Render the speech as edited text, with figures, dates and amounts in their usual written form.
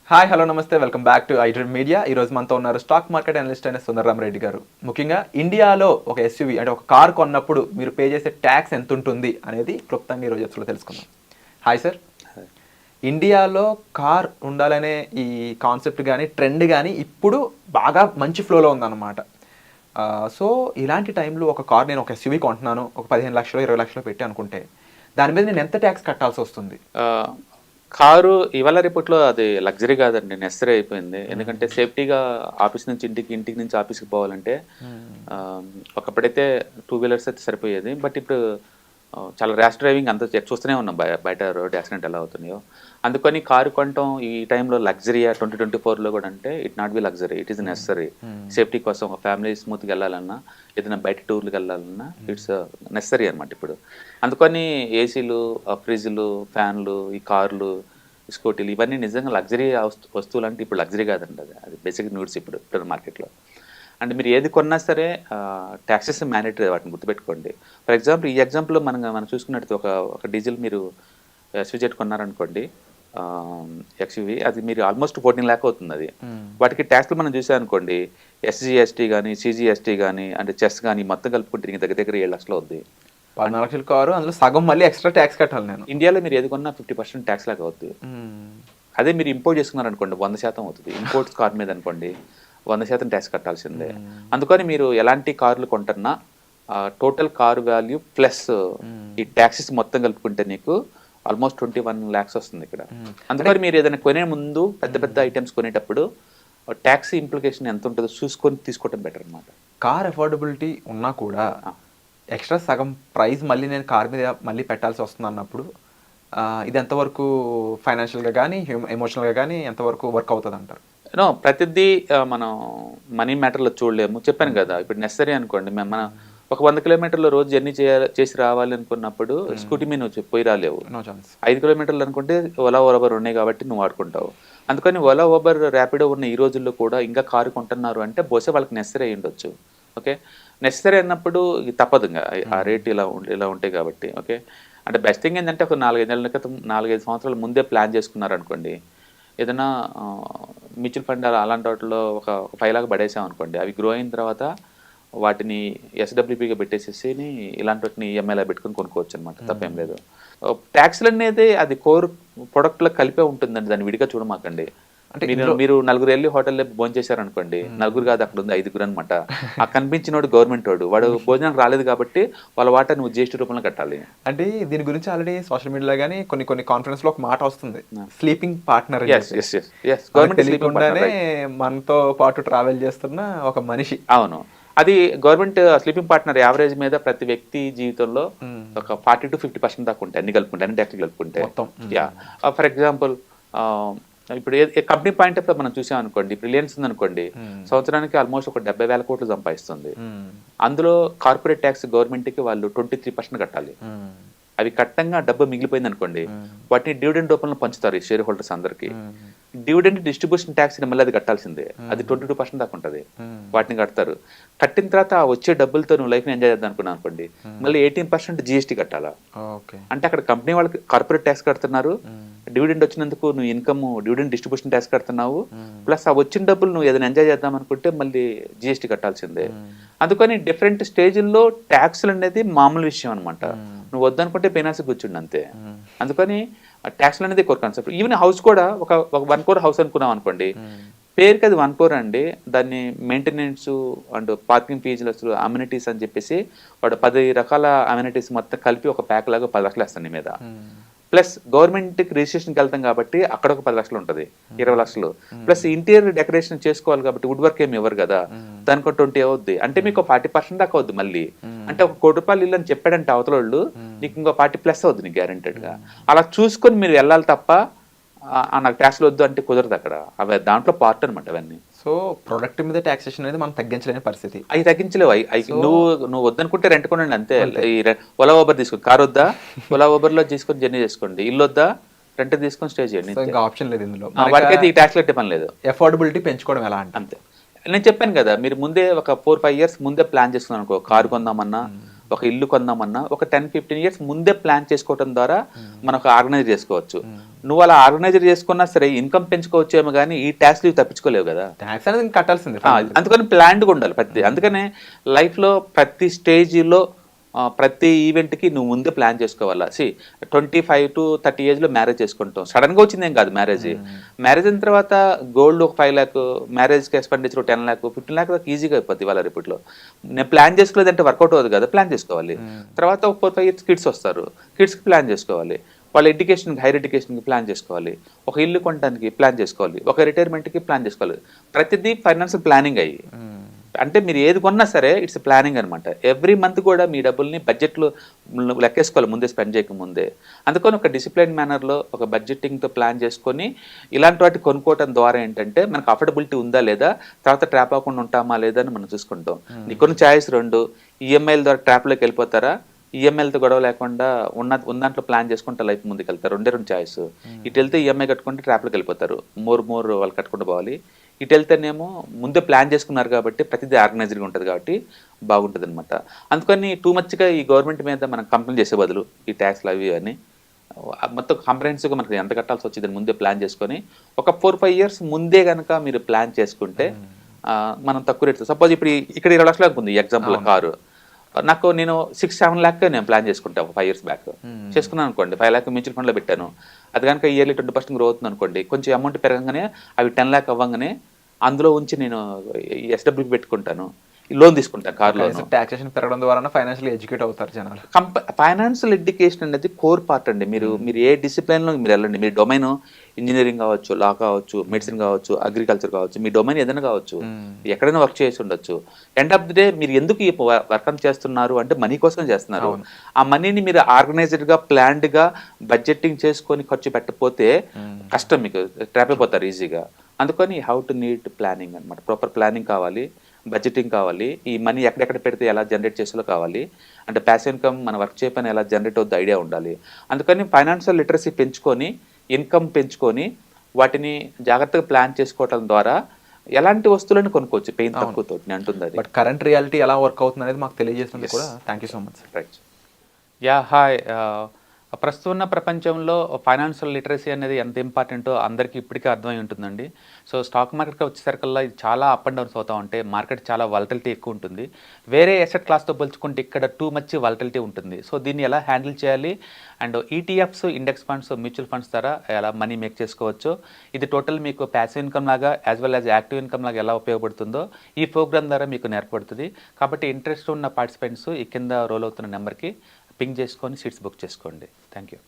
Hi hello నమస్తే, welcome back to iDream media. ఈరోజు మనతో ఉన్నారు స్టాక్ మార్కెట్ అనలిస్ట్ అయిన సుందరరామ్ రెడ్డి గారు. ముఖ్యంగా ఇండియాలో ఒక ఎస్యూవీ అంటే ఒక కార్ కొన్నప్పుడు మీరు పే చేసే ట్యాక్స్ ఎంత ఉంటుంది అనేది క్లుప్తంగా ఈరోజు ఎపిసోడ్లో తెలుసుకుందాం. Hi sir. ఇండియాలో కార్ ఉండాలనే ఈ కాన్సెప్ట్ కానీ ట్రెండ్ కానీ ఇప్పుడు బాగా మంచి ఫ్లోలో ఉందన్నమాట. సో ఇలాంటి టైంలో ఒక కార్ నేను ఒక ఎస్యూవీ కొంటున్నాను, ఒక 15 లక్షలు 20 లక్షలు పెట్టి అనుకుంటే దాని మీద నేను ఎంత ట్యాక్స్ కట్టాల్సి వస్తుంది? కారు ఇవాళ రేపట్లో అది లగ్జరీ కాదండి, నెసరీ అయిపోయింది. ఎందుకంటే సేఫ్టీగా ఆఫీస్ నుంచి ఇంటికి నుంచి ఆఫీస్కి పోవాలంటే ఒకప్పుడైతే 2 వీలర్స్ అయితే సరిపోయేది. బట్ ఇప్పుడు చాలా ర్యాష్ డ్రైవింగ్ అంతా చూస్తూనే ఉన్నాం, బయట రోడ్ యాక్సిడెంట్ ఎలా అవుతున్నాయో. అందుకని కారు కొనటం ఈ టైంలో లగ్జరీయా 2024లో కూడా అంటే it not be luxury, it is necessary. Safety కోసం ఒక ఫ్యామిలీ స్మూత్గా వెళ్ళాలన్నా, ఏదైనా బయట టూర్లకు వెళ్ళాలన్నా ఇట్స్ నెసరీ అనమాట ఇప్పుడు. అందుకని ఏసీలు, ఫ్రిడ్జ్లు, ఫ్యాన్లు, ఈ కార్లు, స్కూటీలు ఇవన్నీ నిజంగా లగ్జరీ వస్తువులు అంటే ఇప్పుడు లగ్జరీ కాదండి, అది బేసిక్ నీడ్స్ ఇప్పుడు మార్కెట్లో. అంటే మీరు ఏది కొన్నా సరే ట్యాక్సెస్ మ్యాండేటరీ, వాటిని గుర్తుపెట్టుకోండి. ఫర్ ఎగ్జాంపుల్ ఈ ఎగ్జాంపుల్లో మనం చూసుకున్నట్టు ఒక డీజిల్ మీరు ఎస్యూవీ జెట్ కొన్నారనుకోండి, ఎక్స్యూవీ, అది మీరు ఆల్మోస్ట్ 14 lakh అవుతుంది. అది వాటికి ట్యాక్స్లు మనం చూసామనుకోండి, ఎస్జీఎస్టీ కానీ సిజిఎస్టీ కానీ అంటే చెస్ కానీ మొత్తం కలుపుకుంటే దగ్గర 7 లక్షలు అవుద్ది. 14 లక్షల కారు, అందులో సగం మళ్ళీ ఎక్స్ట్రా ట్యాక్స్ కట్టాలి నేను. ఇండియాలో మీరు ఏది కొన్నా 50% ట్యాక్స్ లాగా అవుతుంది. అదే మీరు ఇంపోర్ట్ చేసుకున్నారనుకోండి 100% అవుతుంది. ఇంపోర్ట్స్ కార్ మీద అనుకోండి 100% ట్యాక్స్ కట్టాల్సిందే. అందుకని మీరు ఎలాంటి కార్లు కొంటున్నా టోటల్ కార్ వాల్యూ ప్లస్ ఈ ట్యాక్సెస్ మొత్తం కలుపుకుంటే నీకు ఆల్మోస్ట్ 21 lakhs వస్తుంది ఇక్కడ. అందుకని మీరు ఏదైనా కొనే ముందు పెద్ద ఐటమ్స్ కొనేటప్పుడు ట్యాక్స్ ఇంప్లికేషన్ ఎంత ఉంటుందో చూసుకొని తీసుకోవడం బెటర్ అనమాట. కార్ అఫోర్డబిలిటీ ఉన్నా కూడా ఎక్స్ట్రా సగం ప్రైస్ మళ్ళీ నేను కార్ మీద మళ్ళీ పెట్టాల్సి వస్తుంది అన్నప్పుడు ఇది ఎంతవరకు ఫైనాన్షియల్గా కానీ ఎమోషనల్గా కానీ ఎంతవరకు వర్క్ అవుతుంది అంటారు? ప్రతిదీ మనం మనీ మ్యాటర్లో చూడలేము. చెప్పాను కదా, ఇప్పుడు నెసరీ అనుకోండి, మనం ఒక 100 కిలోమీటర్ల రోజు జర్నీ చేసి రావాలి అనుకున్నప్పుడు స్కూటీ మీద నువ్వు పోయి రాలేవు. 5 కిలోమీటర్లు అనుకుంటే ఓలా ఓబర్ ఉన్నాయి కాబట్టి నువ్వు వాడుకుంటావు. అందుకని ఓలా ఓబర్ ర్యాపిడో ఉన్న ఈ రోజుల్లో కూడా ఇంకా కారు కొంటున్నారు అంటే బహుశా వాళ్ళకి నెసరీ అయ్యి ఉండొచ్చు. ఓకే, నెసరీ అన్నప్పుడు తప్పదు, ఇంకా ఆ రేట్ ఇలా ఉంటాయి కాబట్టి. ఓకే, అంటే బెస్ట్ థింగ్ ఏంటంటే ఒక 4-5 నెలల క్రితం 4-5 సంవత్సరాల ముందే ప్లాన్ చేసుకున్నారు అనుకోండి, ఏదైనా మ్యూచువల్ ఫండ్ అలాంటి వాటిలో ఒక 5 lakh పడేసాం అనుకోండి, అవి గ్రో అయిన తర్వాత వాటిని ఎస్డబ్ల్యూపీగా పెట్టేసేసి ఇలాంటి వాటిని ఈఎంఐలా పెట్టుకుని కొనుక్కోవచ్చు అనమాట, తప్పేం లేదు. ట్యాక్స్లు అనేది అది కోర్ ప్రొడక్ట్లో కలిపే ఉంటుందండి, దాన్ని విడిగా చూడమాకండి. అంటే మీరు 4 వెళ్ళి హోటల్లో భోజనం చేశారనుకోండి, 4 కాదు అక్కడ ఉంది 5 అనమాట. ఆ కనిపించినోడు గవర్నమెంట్ వాడు భోజనానికి రాలేదు కాబట్టి వాళ్ళ వాటా నువ్వు జిఎస్టీ రూపంలో కట్టాలి. అంటే దీని గురించి ఆల్రెడీ సోషల్ మీడియాలో కానీ కొన్ని కాన్ఫరెన్స్ లో ఒక మాట వస్తుంది, స్లీపింగ్ పార్ట్నర్. తెలియకుండానే మనతో పాటు ట్రావెల్ చేస్తున్న ఒక మనిషి. అవును, అది గవర్నమెంట్ స్లీపింగ్ పార్ట్నర్ యావరేజ్ మీద ప్రతి వ్యక్తి జీవితంలో ఒక 40 to 50% దాకా ఉంటాయి, అన్ని కలుపుకుంటే, అన్ని ట్యాక్స్లు కలుపుకుంటే. ఫర్ ఎగ్జాంపుల్ ఇప్పుడు కంపెనీ పాయింట్ ఆఫ్ మనం చూసాం అనుకోండి, రిలయన్స్ ఉందనుకోండి, సంవత్సరానికి ఆల్మోస్ట్ ఒక 70,000 కోట్లు సంపాదిస్తుంది. అందులో కార్పొరేట్ ట్యాక్స్ గవర్నమెంట్కి వాళ్ళు 23% కట్టాలి. అవి కట్టంగా డబ్బు మిగిలిపోయింది అనుకోండి, వాటిని డివిడెండ్ రూపంలో పంచుతారు షేర్ హోల్డర్స్ అందరికి. డివిడెండ్ డిస్ట్రిబ్యూషన్ ట్యాక్స్ మళ్ళీ అది కట్టాల్సిందే, అది 22% దాకా ఉంటుంది. వాటిని కడతారు. కట్టిన తర్వాత వచ్చే డబ్బులతో నువ్వు లైఫ్ ఎంజాయ్ చేద్దాం అనుకున్నావు అనుకోండి, మళ్ళీ 18% జిఎస్టీ కట్టాలా. అంటే అక్కడ కంపెనీ వాళ్ళకి కార్పొరేట్ ట్యాక్స్ కడుతున్నారు, డివిడెండ్ వచ్చినందుకు నువ్వు ఇన్కమ్ డివిడెండ్ డిస్ట్రిబ్యూషన్ ట్యాక్స్ కడుతున్నావు, ప్లస్ ఆ వచ్చిన డబ్బులు నువ్వు ఏదైనా ఎంజాయ్ చేద్దాం అనుకుంటే మళ్ళీ జిఎస్టీ కట్టాల్సిందే. అందుకని డిఫరెంట్ స్టేజ్ల్లో ట్యాక్స్లు అనేది మామూలు విషయం అనమాట. నువ్వు వద్దనుకుంటే ఫైనాన్స్ కూర్చుండి అంతే. అందుకని ట్యాక్స్లు అనేది కోర్ కాన్సెప్ట్. ఈవెన్ హౌస్ కూడా ఒక 1 crore హౌస్ అనుకున్నాం అనుకోండి, పేరుకి అది 1 crore అండి, దాన్ని మెయింటెనెన్స్ అండ్ పార్కింగ్ ఫీజులు అసలు అమ్యూనిటీస్ అని చెప్పేసి వాడు 10 రకాల అమ్యూనిటీస్ మొత్తం కలిపి ఒక ప్యాక్ లాగా 10 లక్షలు వేస్తాను నీ మీద. ప్లస్ గవర్నమెంట్కి రిజిస్ట్రేషన్కి వెళ్తాం కాబట్టి అక్కడ ఒక 10 లక్షలు ఉంటుంది, 20 లక్షలు. ప్లస్ ఇంటీరియర్ డెకరేషన్ చేసుకోవాలి కాబట్టి వుడ్ వర్క్ ఏమి ఇవ్వరు కదా, దానికి 20 అవుద్ది. అంటే మీకు 40% దాకా అవుద్ది మళ్ళీ. అంటే ఒక 1 కోటి రూపాయలు ఇల్లు అని చెప్పాడంటే అవతల వాళ్ళు నీకు ఇంకో 40+ అవుద్ది నీకు గ్యారెంటెడ్గా. అలా చూసుకొని మీరు వెళ్ళాలి తప్ప నాకు ట్యాక్స్లు వద్దు అంటే కుదరదు అక్కడ. అవి దాంట్లో పార్ట్ అనమాట అవన్నీ. సో ప్రొడక్ట్ మీద ట్యాక్సేషన్ అనేది మనం తగ్గించలేని పరిస్థితి. అవి తగ్గించలేవు. నువ్వు వద్దనుకుంటే రెంట్ కొనండి అంతే. ఓలా ఓబర్ తీసుకోండి, కార్ వద్దా ఓలా ఓబర్లో తీసుకొని జర్నీ చేసుకోండి, ఇల్లు వద్దా రెంట్ తీసుకొని స్టే చేయండి, ఇంకా ఆప్షన్ లేదు ఇందులో. వాటికైతే ఈ ట్యాక్స్ కట్టే పని లేదు. అఫోర్డబిలిటీ పెంచుకోవడం ఎలా అంటే అంతే. నేను చెప్పాను కదా, మీరు ముందే ఒక 4-5 years ముందే ప్లాన్ చేసుకున్నాను అనుకో, కారు కొందామన్నా ఒక ఇల్లు కొందామన్నా ఒక 10-15 ఇయర్స్ ముందే ప్లాన్ చేసుకోవడం ద్వారా మనం ఒక ఆర్గనైజ్ చేసుకోవచ్చు. నువ్వు అలా ఆర్గనైజర్ చేసుకున్నా సరే ఇన్కమ్ పెంచుకోవచ్చేమో కానీ ఈ ట్యాక్స్ తప్పించుకోలేవు కదా. ట్యాక్స్ అనేది కట్టాల్సింది. అందుకని ప్లాన్డ్గా ఉండాలి ప్రతి. అందుకనే లైఫ్లో ప్రతి స్టేజ్లో ప్రతి ఈవెంట్కి నువ్వు ముందే ప్లాన్ చేసుకోవాలా. 25 to 30 ఏజ్లో మ్యారేజ్ చేసుకుంటాం, సడన్గా వచ్చిందేం కాదు మ్యారేజ్. మ్యారేజ్ అయిన తర్వాత గోల్డ్ ఒక 5 lakhs, మ్యారేజ్కి ఎక్స్పెండిచర్ 10 lakhs, 15 lakhs దాకా ఈజీగా అయిపోద్ది వాళ్ళ రేపట్లో. నేను ప్లాన్ చేసుకోలేదంటే వర్కౌట్ అవ్వదు కదా, ప్లాన్ చేసుకోవాలి. తర్వాత ఒక 4-5 years కిడ్స్ వస్తారు, కిడ్స్కి ప్లాన్ చేసుకోవాలి. వాళ్ళ ఎడ్యుకేషన్కి, హైయర్ ఎడ్యుకేషన్కి ప్లాన్ చేసుకోవాలి. ఒక ఇల్లు కొనడానికి ప్లాన్ చేసుకోవాలి. ఒక రిటైర్మెంట్కి ప్లాన్ చేసుకోవాలి. ప్రతిదీ ఫైనాన్షియల్ ప్లానింగ్ అయ్యి. అంటే మీరు ఏది కొన్నా సరే ఇట్స్ ప్లానింగ్ అనమాట. ఎవ్రీ మంత్ కూడా మీ డబ్బుల్ని బడ్జెట్లో లెక్కేసుకోవాలి ముందే, స్పెండ్ చేయకముందే. అందుకని ఒక డిసిప్లైన్ మేనర్లో ఒక బడ్జెటింగ్తో ప్లాన్ చేసుకొని ఇలాంటి వాటి కొనుక్కోవటం ద్వారా ఏంటంటే మనకు అఫోర్డబిలిటీ ఉందా లేదా, తర్వాత ట్రాప్ అవ్వకుండా ఉంటామా లేదా అని మనం చూసుకుంటాం. నీకు కొన్ని ఛాయిస్ 2, ఈఎంఐల ద్వారా ట్రాప్లోకి వెళ్ళిపోతారా, ఈఎంఐలతో గొడవ లేకుండా ఉన్న దాంట్లో ప్లాన్ చేసుకుంటే లైఫ్ ముందుకు వెళ్తారు. 2 ఛాయిస్. ఇటు వెళ్తే ఈఎంఐ కట్టుకుంటే ట్రాప్లోకి వెళ్ళిపోతారు, మోర్ వాళ్ళు కట్టుకుంటూ పోవాలి. ఇటు వెళ్తేనేమో ముందే ప్లాన్ చేసుకున్నారు కాబట్టి ప్రతిదీ ఆర్గనైజ్డ్గా ఉంటుంది కాబట్టి బాగుంటుంది అనమాట. అందుకని టూ మచ్గా ఈ గవర్నమెంట్ మీద మనం కంప్లైంట్ చేసే బదులు ఈ ట్యాక్స్లు అవి అని మొత్తం కాంప్రహెన్సివ్గా మనకి ఎంత కట్టాల్సి వచ్చిందని ముందే ప్లాన్ చేసుకొని ఒక 4-5 years ముందే కనుక మీరు ప్లాన్ చేసుకుంటే మనం తక్కువ రేట్. సపోజ్ ఇప్పుడు ఇక్కడ 20 లక్షలకు ఉంది ఎగ్జాంపుల్ కారు, నాకు నేను 6-7 lakhs నేను ప్లాన్ చేసుకుంటాను 5 years బ్యాక్ చేసుకున్నాను అనుకోండి. 5 lakhs మ్యూచువల్ ఫండ్లో పెట్టాను. అది కనుక ఇయర్లీ 20% గ్రో అవుతుంది అనుకోండి, కొంచెం అమౌంట్ పెరగగానే అవి 10 lakhs అవ్వగానే అందులో ఉంచి నేను ఎస్డబ్ల్యూకి పెట్టుకుంటాను, లోన్ తీసుకుంటాను కార్ లోన్. టాక్సేషన్ పెరగడం ద్వారా ఫైనాన్షియల్ ఎడ్యుకేట్ అవుతారు జనాలు. ఫైనాన్షియల్ ఎడ్యుకేషన్ అనేది కోర్ పార్ట్ అండి. మీరు ఏ డిసిప్లిన్లో మీరు వెళ్ళండి, మీ డొమైన్ ఇంజనీరింగ్ కావచ్చు, లా కావచ్చు, మెడిసిన్ కావచ్చు, అగ్రికల్చర్ కావచ్చు, మీ డొమైన్ ఏదైనా కావచ్చు, ఎక్కడైనా వర్క్ చేసి ఉండొచ్చు. ఎండ్ ఆఫ్ ది డే మీరు ఎందుకు ఈ వర్క్ అని చేస్తున్నారు అంటే మనీ కోసం చేస్తున్నారు. ఆ మనీని మీరు ఆర్గనైజ్డ్గా, ప్లాన్డ్గా బడ్జెటింగ్ చేసుకొని ఖర్చు పెట్టకపోతే కష్టం, మీకు ట్రాప్ అయిపోతారు ఈజీగా. అందుకని హౌ టు నీడ్ ప్లానింగ్ అనమాట. ప్రాపర్ ప్లానింగ్ కావాలి, బడ్జెటింగ్ కావాలి, ఈ మనీ ఎక్కడెక్కడ పెడితే ఎలా జనరేట్ చేసేలో కావాలి, అంటే ప్యాసివ్ ఇన్కమ్ మన వర్క్ చేయపని ఎలా జనరేట్ అవుద్ది ఐడియా ఉండాలి. అందుకని ఫైనాన్షియల్ లిటరసీ పెంచుకొని, ఇన్కమ్ పెంచుకొని వాటిని జాగ్రత్తగా ప్లాన్ చేసుకోవడం ద్వారా ఎలాంటి వస్తువులను కొనుక్కోవచ్చు పెయిన్ తక్కువతో అంటుంది అది. బట్ కరెంట్ రియాలిటీ ఎలా వర్క్ అవుతుంది అనేది మాకు తెలియజేస్తుంది కూడా. Thank you so much. Right. Yeah hi. ప్రస్తుతం ఉన్న ప్రపంచంలో ఫైనాన్షియల్ లిటరసీ అనేది ఎంత ఇంపార్టెంటో అందరికీ ఇప్పటికే అర్థమై ఉంటుందండి. సో స్టాక్ మార్కెట్కి వచ్చేసరికల్లా ఇది చాలా అప్ అండ్ డౌన్స్ అవుతూ ఉంటాయి. మార్కెట్ చాలా వాలటిలిటీ ఎక్కువ ఉంటుంది. వేరే అసెట్ క్లాస్తో పోల్చుకుంటే ఇక్కడ టూ మచ్ వాలటిలిటీ ఉంటుంది. సో దీన్ని ఎలా హ్యాండిల్ చేయాలి, and ETFs, index funds, mutual funds ద్వారా ఎలా మనీ మేక్ చేసుకోవచ్చు, ఇది టోటల్ మీకు ప్యాసివ్ ఇన్కమ్ లాగా as well as active income లాగా ఎలా ఉపయోగపడుతుందో ఈ ప్రోగ్రామ్ ద్వారా మీకు నేర్పడుతుంది. కాబట్టి ఇంట్రెస్ట్ ఉన్న పార్టిసిపెంట్స్ ఈ కింద రోల్ అవుతున్న నెంబర్కి పింగ్ చేసుకొని సీట్స్ బుక్ చేసుకోండి. Thank you.